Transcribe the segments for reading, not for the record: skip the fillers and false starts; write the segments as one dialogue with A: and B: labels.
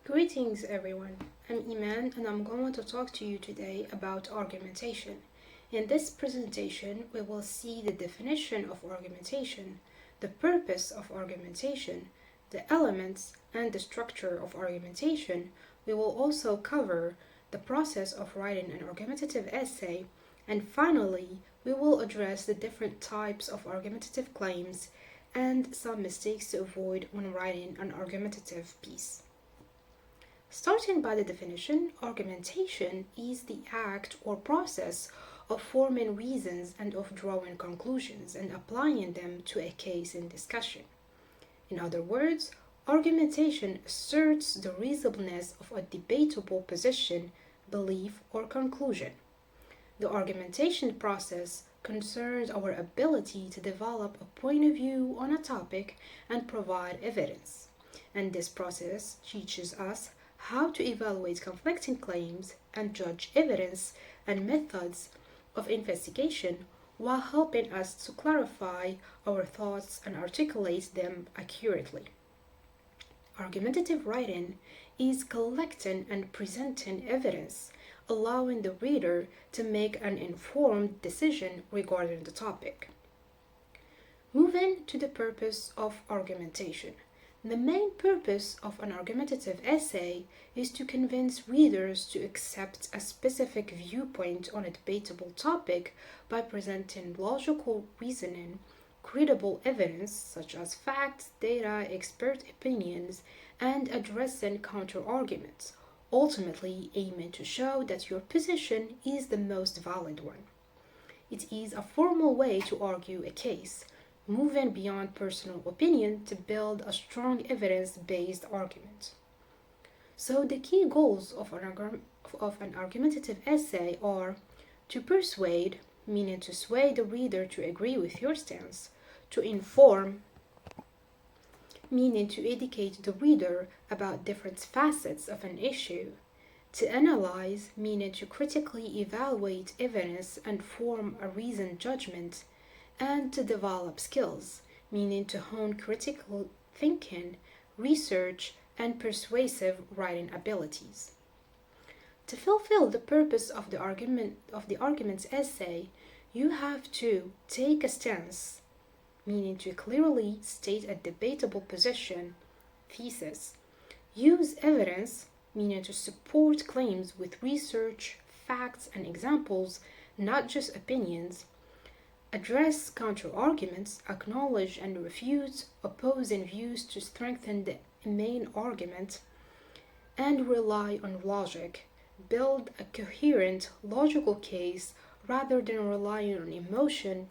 A: Greetings everyone, I'm Iman and I'm going to talk to you today about argumentation. In this presentation, we will see the definition of argumentation, the purpose of argumentation, the elements and the structure of argumentation. We will also cover the process of writing an argumentative essay, and finally, we will address the different types of argumentative claims and some mistakes to avoid when writing an argumentative piece. Starting by the definition, argumentation is the act or process of forming reasons and of drawing conclusions and applying them to a case in discussion. In other words, argumentation asserts the reasonableness of a debatable position, belief, or conclusion. The argumentation process concerns our ability to develop a point of view on a topic and provide evidence. And this process teaches us how to evaluate conflicting claims and judge evidence and methods of investigation while helping us to clarify our thoughts and articulate them accurately. Argumentative writing is collecting and presenting evidence, allowing the reader to make an informed decision regarding the topic. Moving to the purpose of argumentation. The main purpose of an argumentative essay is to convince readers to accept a specific viewpoint on a debatable topic by presenting logical reasoning, credible evidence such as facts, data, expert opinions, and addressing counterarguments, ultimately aiming to show that your position is the most valid one. It is a formal way to argue a case, moving beyond personal opinion to build a strong evidence-based argument. So the key goals of an argumentative essay are to persuade, meaning to sway the reader to agree with your stance, to inform, meaning to educate the reader about different facets of an issue, to analyze, meaning to critically evaluate evidence and form a reasoned judgment, and to develop skills, meaning to hone critical thinking, research, and persuasive writing abilities. To fulfill the purpose of the argument's essay, you have to take a stance, meaning to clearly state a debatable position, thesis, use evidence, meaning to support claims with research, facts, and examples, not just opinions, address counterarguments, acknowledge and refute opposing views to strengthen the main argument, and rely on logic. Build a coherent, logical case rather than relying on emotion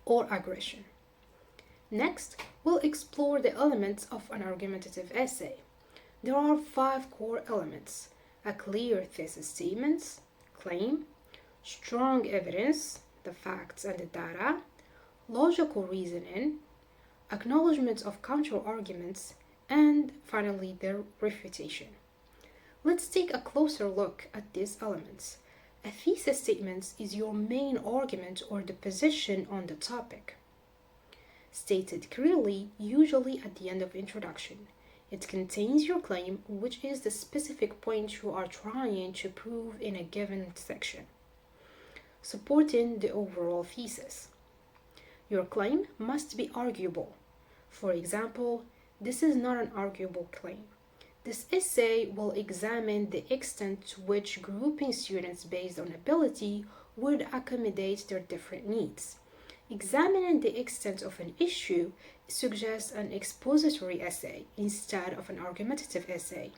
A: or aggression. Next, we'll explore the elements of an argumentative essay. There are 5 core elements: a clear thesis statement, claim, strong evidence, the facts and the data, logical reasoning, acknowledgement of counter-arguments, and finally their refutation. Let's take a closer look at these elements. A thesis statement is your main argument or the position on the topic. Stated clearly, usually at the end of introduction. It contains your claim, which is the specific point you are trying to prove in a given section, supporting the overall thesis. Your claim must be arguable. For example, this is not an arguable claim. This essay will examine the extent to which grouping students based on ability would accommodate their different needs. Examining the extent of an issue suggests an expository essay instead of an argumentative essay.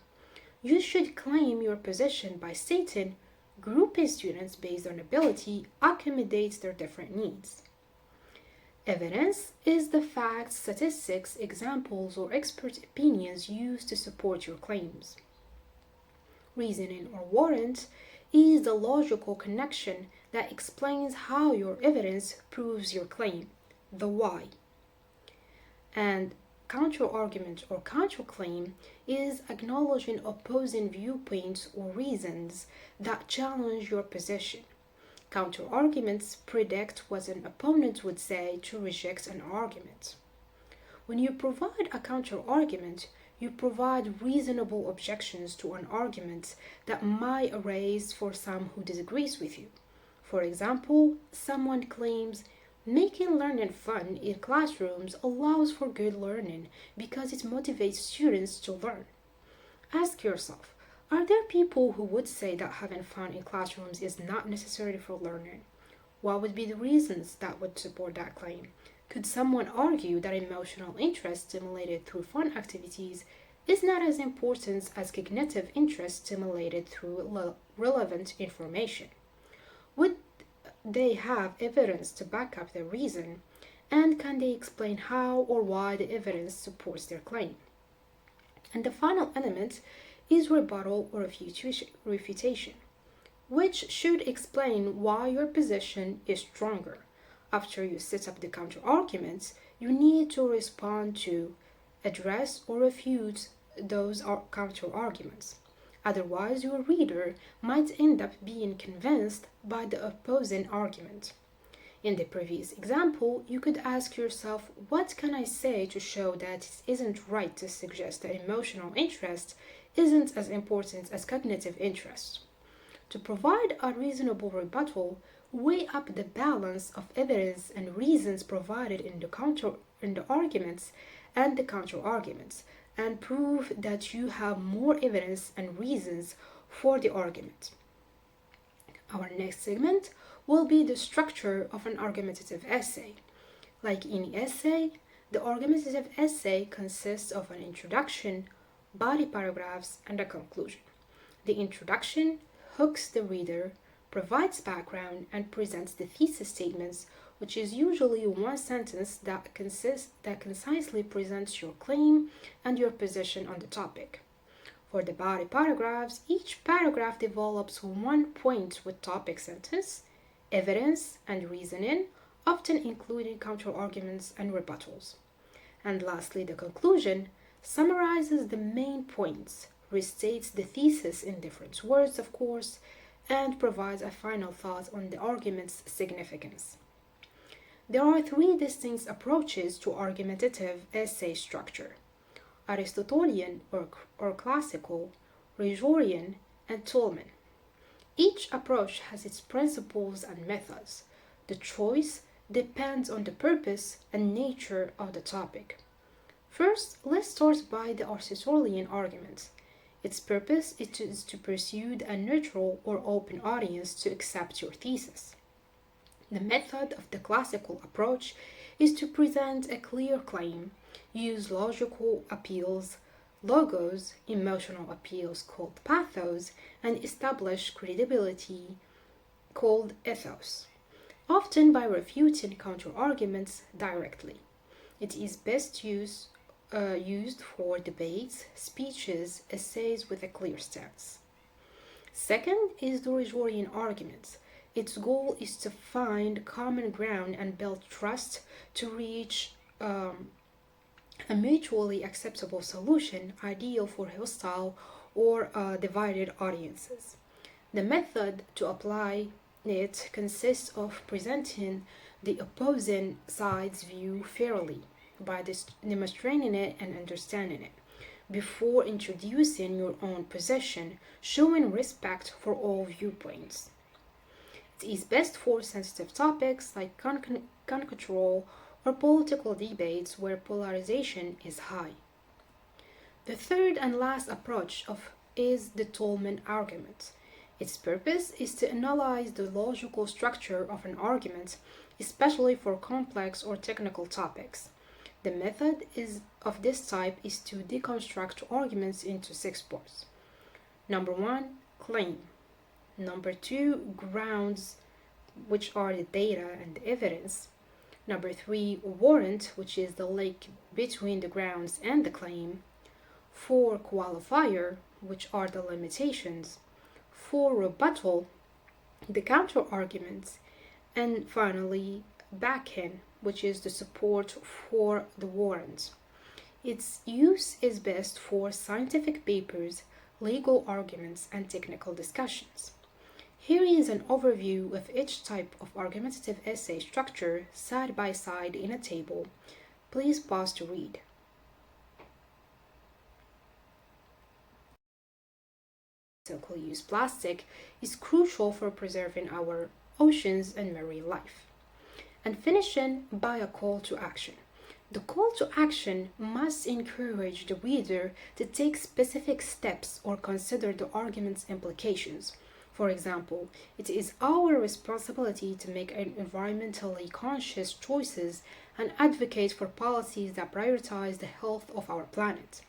A: You should claim your position by stating grouping students based on ability accommodates their different needs. Evidence is the facts, statistics, examples, or expert opinions used to support your claims. Reasoning or warrant is the logical connection that explains how your evidence proves your claim, the why. And counter-argument or counterclaim is acknowledging opposing viewpoints or reasons that challenge your position. Counter-arguments predict what an opponent would say to reject an argument. When you provide a counter-argument, you provide reasonable objections to an argument that might arise for some who disagrees with you. For example, someone claims making learning fun in classrooms allows for good learning because it motivates students to learn. Ask yourself, are there people who would say that having fun in classrooms is not necessary for learning? What would be the reasons that would support that claim? Could someone argue that emotional interest stimulated through fun activities is not as important as cognitive interest stimulated through relevant information? Would they have evidence to back up their reason? And can they explain how or why the evidence supports their claim? And the final element is rebuttal or refutation, which should explain why your position is stronger. After you set up the counter arguments, you need to respond to, address, or refute those counter arguments. Otherwise, your reader might end up being convinced by the opposing argument. In the previous example, you could ask yourself, what can I say to show that it isn't right to suggest that emotional interest isn't as important as cognitive interest? To provide a reasonable rebuttal, weigh up the balance of evidence and reasons provided in the arguments and the counter arguments, and prove that you have more evidence and reasons for the argument. Our next segment will be the structure of an argumentative essay. Like any essay, the argumentative essay consists of an introduction, body paragraphs, and a conclusion. The introduction hooks the reader, provides background, and presents the thesis statements, which is usually one sentence that concisely presents your claim and your position on the topic. For the body paragraphs, each paragraph develops one point with topic sentence, evidence, and reasoning, often including counterarguments and rebuttals. And lastly, the conclusion summarizes the main points, restates the thesis in different words, of course, and provides a final thought on the argument's significance. There are three distinct approaches to argumentative essay structure: Aristotelian or classical, Rhetorian, and Tolman. Each approach has its principles and methods. The choice depends on the purpose and nature of the topic. First, let's start by the Aristotelian argument. Its purpose is to pursue a neutral or open audience to accept your thesis. The method of the classical approach is to present a clear claim, use logical appeals, logos, emotional appeals called pathos, and establish credibility called ethos, often by refuting counter-arguments directly. It is best used for debates, speeches, essays with a clear stance. Second is the Rhetorian argument. Its goal is to find common ground and build trust to reach a mutually acceptable solution, ideal for hostile or divided audiences. The method to apply it consists of presenting the opposing side's view fairly by demonstrating it and understanding it before introducing your own position, showing respect for all viewpoints. It is best for sensitive topics like gun control or political debates where polarization is high. The third and last approach is the Tolman argument. Its purpose is to analyze the logical structure of an argument, especially for complex or technical topics. The method of this type is to deconstruct arguments into 6 parts. Number 1, claim. Number 2, grounds, which are the data and the evidence. Number 3, warrant, which is the link between the grounds and the claim. 4, qualifier, which are the limitations. 4, rebuttal, the counter arguments. And finally, back-end, which is the support for the warrant. Its use is best for scientific papers, legal arguments, and technical discussions. Here is an overview of each type of argumentative essay structure side by side in a table. Please pause to read. single-use plastic is crucial for preserving our oceans and marine life. And finishing by a call to action. The call to action must encourage the reader to take specific steps or consider the argument's implications. For example, it is our responsibility to make environmentally conscious choices and advocate for policies that prioritize the health of our planet.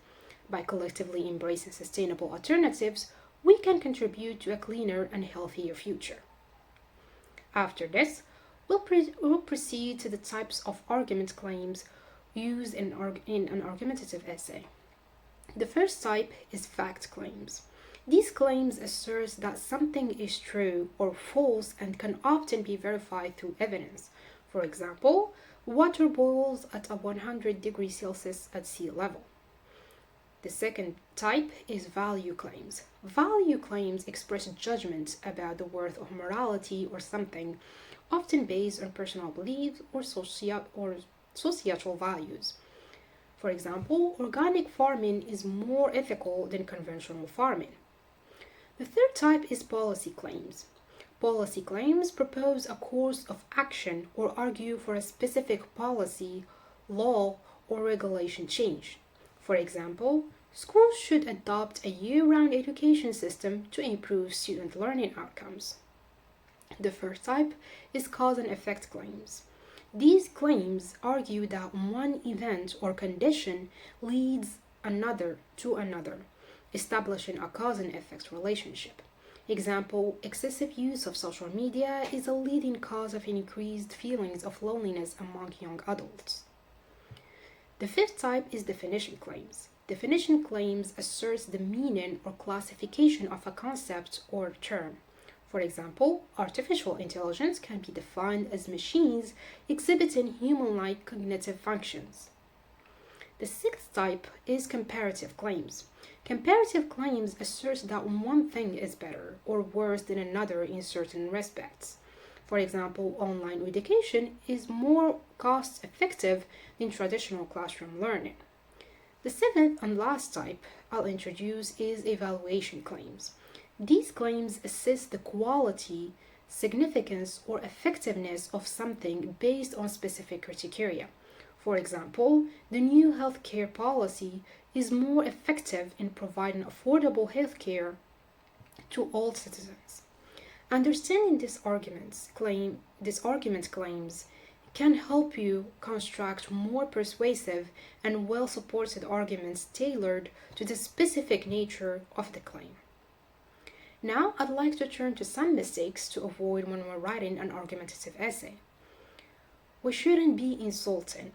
A: By collectively embracing sustainable alternatives, we can contribute to a cleaner and healthier future. After this, we'll proceed to the types of argument claims used in an argumentative essay. The first type is fact claims. These claims assert that something is true or false and can often be verified through evidence. For example, water boils at 100 degrees Celsius at sea level. The second type is value claims. Value claims express judgment about the worth of morality or something, often based on personal beliefs or societal values. For example, organic farming is more ethical than conventional farming. The third type is policy claims. Policy claims propose a course of action or argue for a specific policy, law, or regulation change. For example, schools should adopt a year-round education system to improve student learning outcomes. The first type is cause and effect claims. These claims argue that one event or condition leads another to another, establishing a cause and effect relationship. Example, excessive use of social media is a leading cause of increased feelings of loneliness among young adults. The fifth type is definition claims. Definition claims asserts the meaning or classification of a concept or term. For example, artificial intelligence can be defined as machines exhibiting human-like cognitive functions. The sixth type is comparative claims. Comparative claims assert that one thing is better or worse than another in certain respects. For example, online education is more cost-effective than traditional classroom learning. The seventh and last type I'll introduce is evaluation claims. These claims assess the quality, significance, or effectiveness of something based on specific criteria. For example, the new healthcare policy is more effective in providing affordable healthcare to all citizens. Understanding these argument claims can help you construct more persuasive and well-supported arguments tailored to the specific nature of the claim. Now, I'd like to turn to some mistakes to avoid when we're writing an argumentative essay. We shouldn't be insulting.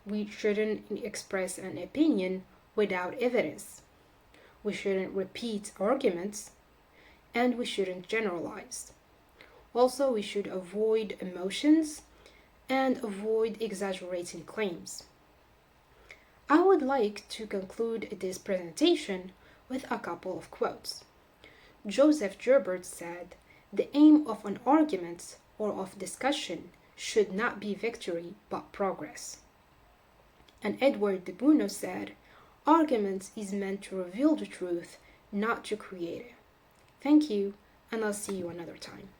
A: We shouldn't express an opinion without evidence. We shouldn't repeat arguments, and we shouldn't generalize. Also, we should avoid emotions and avoid exaggerating claims. I would like to conclude this presentation with a couple of quotes. Joseph Gerbert said, "The aim of an argument or of discussion should not be victory but progress." And Edward de Bono said, "Argument is meant to reveal the truth, not to create it." Thank you, and I'll see you another time.